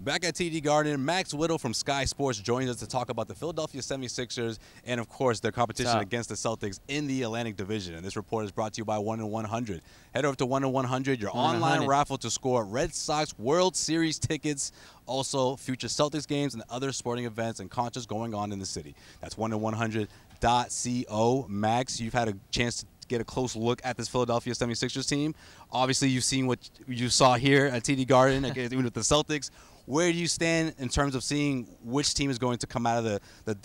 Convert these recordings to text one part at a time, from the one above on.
Back at TD Garden, Max Whittle from Sky Sports joins us to talk about the Philadelphia 76ers and, of course, their competition against the Celtics in the Atlantic Division. And this report is brought to you by 1 in 100. Head over to 1 in 100, your online raffle to score Red Sox World Series tickets, also future Celtics games and other sporting events and concerts going on in the city. That's 1in100.co. Max, you've had a chance to get a close look at this Philadelphia 76ers team. Obviously, you've seen what you saw here at TD Garden, even with the Celtics. Where do you stand in terms of seeing which team is going to come out of the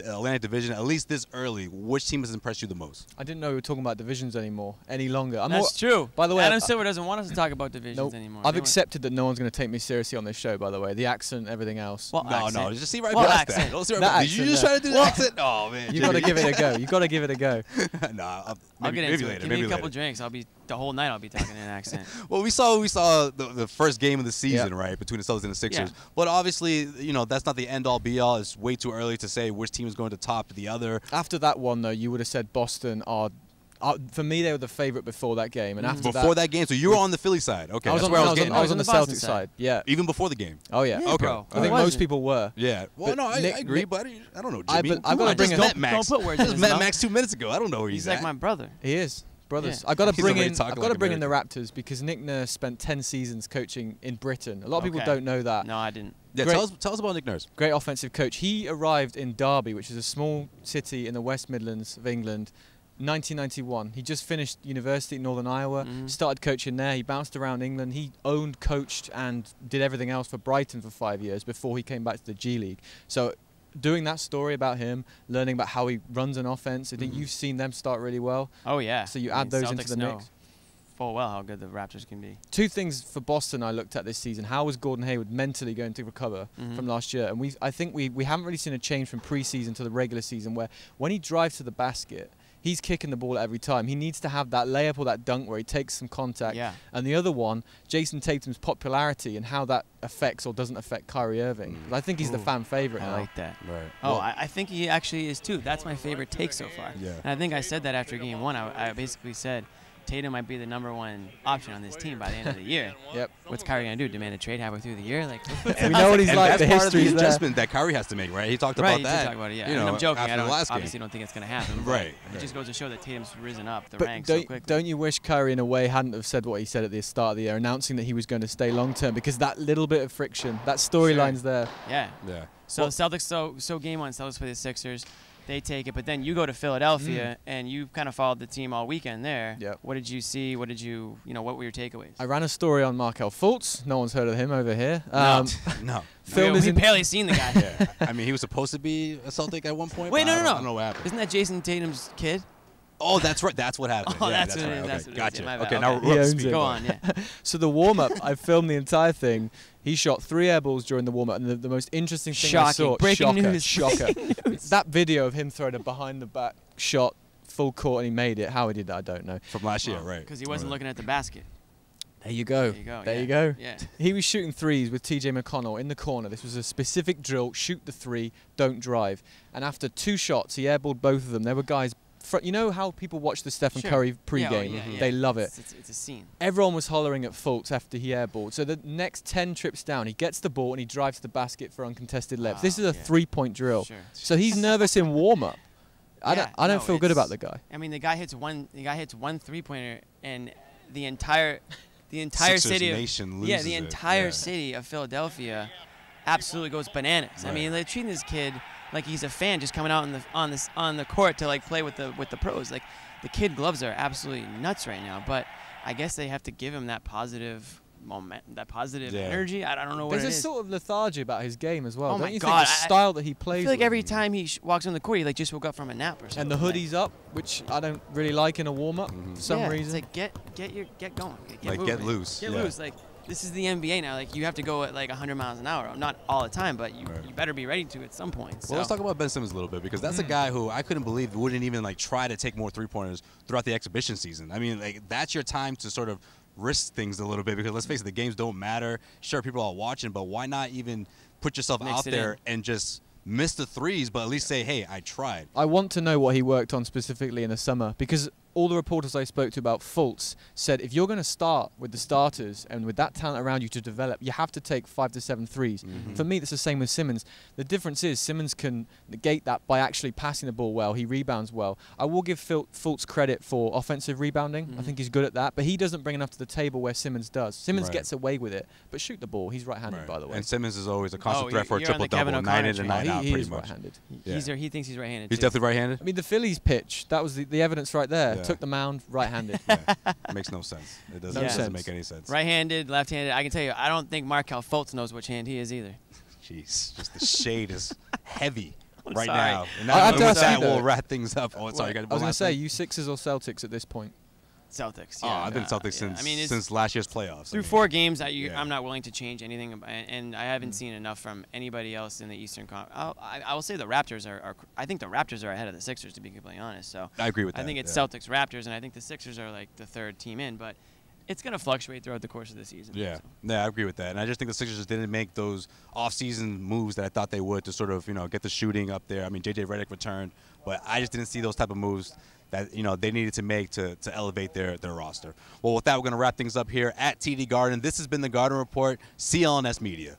Atlantic Division, at least this early? Which team has impressed you the most? I didn't know we were talking about divisions any longer. That's true. By the way, Adam Silver doesn't want us to talk about divisions anymore. I've accepted that no one's going to take me seriously on this show, by the way. The accent, everything else. No, just see right past that. Don't see right past that. Did you just try to do the accent? Oh, man. You've got to give it a go. You've got to give it a go. I'll get into it. Give me a couple drinks. The whole night I'll be talking in an accent. Well, we saw the first game of the season, right, between the Celtics and the Sixers. Yeah. But obviously, you know, that's not the end-all, be-all. It's way too early to say which team is going to top the other. After that one, though, you would have said Boston are for me, they were the favorite before that game. And after before that game, so you were on the Philly side. Okay, I was on the Celtics side. Yeah. Even before the game. Oh yeah. Okay. Bro. I think most people were. Yeah. Well, no, I agree, but I don't know, Jimmy. I've got to bring Max. Don't put words in his mouth. Met Max 2 minutes ago. I don't know where he's at. He's like my brother. He is. Brothers. Yeah. I've got to bring in the American. Raptors because Nick Nurse spent 10 seasons coaching in Britain. A lot of people don't know that. No, I didn't. Yeah, tell us about Nick Nurse. Great offensive coach. He arrived in Derby, which is a small city in the West Midlands of England, 1991. He just finished university in Northern Iowa, started coaching there. He bounced around England. He owned, coached, and did everything else for Brighton for 5 years before he came back to the G League. So doing that story about him, learning about how he runs an offense, I think you've seen them start really well. Oh, yeah. So you add those Celtics into the mix. Full well how good the Raptors can be. Two things for Boston I looked at this season. How was Gordon Hayward mentally going to recover from last year? And I think we haven't really seen a change from preseason to the regular season where when he drives to the basket, he's kicking the ball every time. He needs to have that layup or that dunk where he takes some contact. Yeah. And the other one, Jason Tatum's popularity and how that affects or doesn't affect Kyrie Irving. I think he's the fan favorite now. I like that. Right. Oh, well, I think he actually is too. That's my favorite take so far. Yeah. And I think I said that after game one. I basically said Tatum might be the #1 option on this team by the end of the year. Yep. What's Kyrie gonna do? Demand a trade halfway through the year? Like, we know what he's like. That's the part of the history adjustment that Kyrie has to make, right? He talked about that. He talked about it, yeah. You know, I'm joking. after I the last obviously game. don't think it's gonna happen. Right. It just goes to show that Tatum's risen up the but ranks so quickly. Don't you wish Kyrie, in a way, hadn't have said what he said at the start of the year, announcing that he was going to stay long term, because that little bit of friction, that storyline's there. Yeah. Yeah. So Celtics, so game one, Celtics play the Sixers. They take it, but then you go to Philadelphia, and you kind of followed the team all weekend there. Yep. What did you see? What did what were your takeaways? I ran a story on Markelle Fultz. No one's heard of him over here. No. We've barely seen the guy. Yeah. I mean, he was supposed to be a Celtic at one point. Wait, no. I don't know what happened. Isn't that Jason Tatum's kid? Oh, that's right. That's what happened. Oh, yeah, that's what it is. Right. That's Okay, what it is. gotcha. Yeah, my bad. Okay, now Okay. we're up to He speed. owns Go on, yeah. So the warm-up, I filmed the entire thing. He shot 3 air balls during the warm-up, and the most interesting thing I saw... Breaking news. Shocker. That video of him throwing a behind-the-back shot full court, and he made it. How he did that, I don't know. From last year, right. Because he wasn't looking at the basket. There you go. There you go. Yeah. He was shooting threes with TJ McConnell in the corner. This was a specific drill. Shoot the 3, don't drive. And after 2 shots, he airballed both of them. There were guys... You know how people watch the Stephen Curry pregame? Yeah. They love it. It's a scene. Everyone was hollering at Fultz after he airballed. So the next 10 trips down, he gets the ball and he drives to the basket for uncontested layups. This is a 3-point drill. Sure. So he's nervous in warm-up. I don't feel good about the guy. I mean, the guy hits one 3-pointer, and the entire city city of Philadelphia absolutely goes bananas. Right. I mean, they're treating this kid like he's a fan just coming out on the court to like play with the pros. Like, the kid gloves are absolutely nuts right now, but I guess they have to give him that positive moment, that positive energy. I don't know what it is. There's a sort of lethargy about his game as well. Oh, don't you God. think the style that he plays I feel like with? every time he walks on the court, he like just woke up from a nap or something. And the hoodie's up, which I don't really like in a warm-up for some reason. It's like get going. Get loose. Get loose. Like, this is the NBA now. Like, you have to go at like 100 miles an hour. Not all the time, but you better be ready to at some point. So. Well, let's talk about Ben Simmons a little bit, because that's a guy who I couldn't believe wouldn't even like try to take more 3-pointers throughout the exhibition season. I mean, like, that's your time to sort of risk things a little bit, because let's face it, the games don't matter. Sure, people are watching, but why not even put yourself out there and just miss the threes, but at least say, hey, I tried. I want to know what he worked on specifically in the summer, because all the reporters I spoke to about Fultz said if you're going to start with the starters and with that talent around you to develop, you have to take 5 to 7 threes. For me, that's the same with Simmons. The difference is Simmons can negate that by actually passing the ball well. He rebounds well. I will give Fultz credit for offensive rebounding. I think he's good at that, but he doesn't bring enough to the table where Simmons does. Simmons gets away with it, but shoot the ball. He's right-handed, by the way. And Simmons is always a constant threat for a triple-double, 9 in and 9 out, he pretty is much. Right-handed. He thinks he's right-handed. He's definitely right-handed? I mean, the Phillies pitch, that was the evidence right there. Took the mound, right-handed. It makes no sense. It doesn't make any sense. Right-handed, left-handed. I can tell you, I don't think Markelle Fultz knows which hand he is either. Jeez, just the shade is heavy right sorry. now. And I have to with ask that, you, we'll wrap things up. Oh, sorry. I was going to say, you Sixers or Celtics at this point? Celtics. Yeah, I've been Celtics since last year's playoffs. Through 4 games, I'm not willing to change anything, and I haven't seen enough from anybody else in the Eastern Conference. I will say the Raptors are. I think the Raptors are ahead of the Sixers, to be completely honest. So I agree with that. I think it's Celtics, Raptors, and I think the Sixers are like the 3rd team in, but it's going to fluctuate throughout the course of the season. Yeah, so. Yeah, I agree with that. And I just think the Sixers just didn't make those off-season moves that I thought they would to sort of, get the shooting up there. I mean, J.J. Redick returned, but I just didn't see those type of moves that they needed to make to elevate their roster. Well, with that, we're going to wrap things up here at TD Garden. This has been the Garden Report, CLNS Media.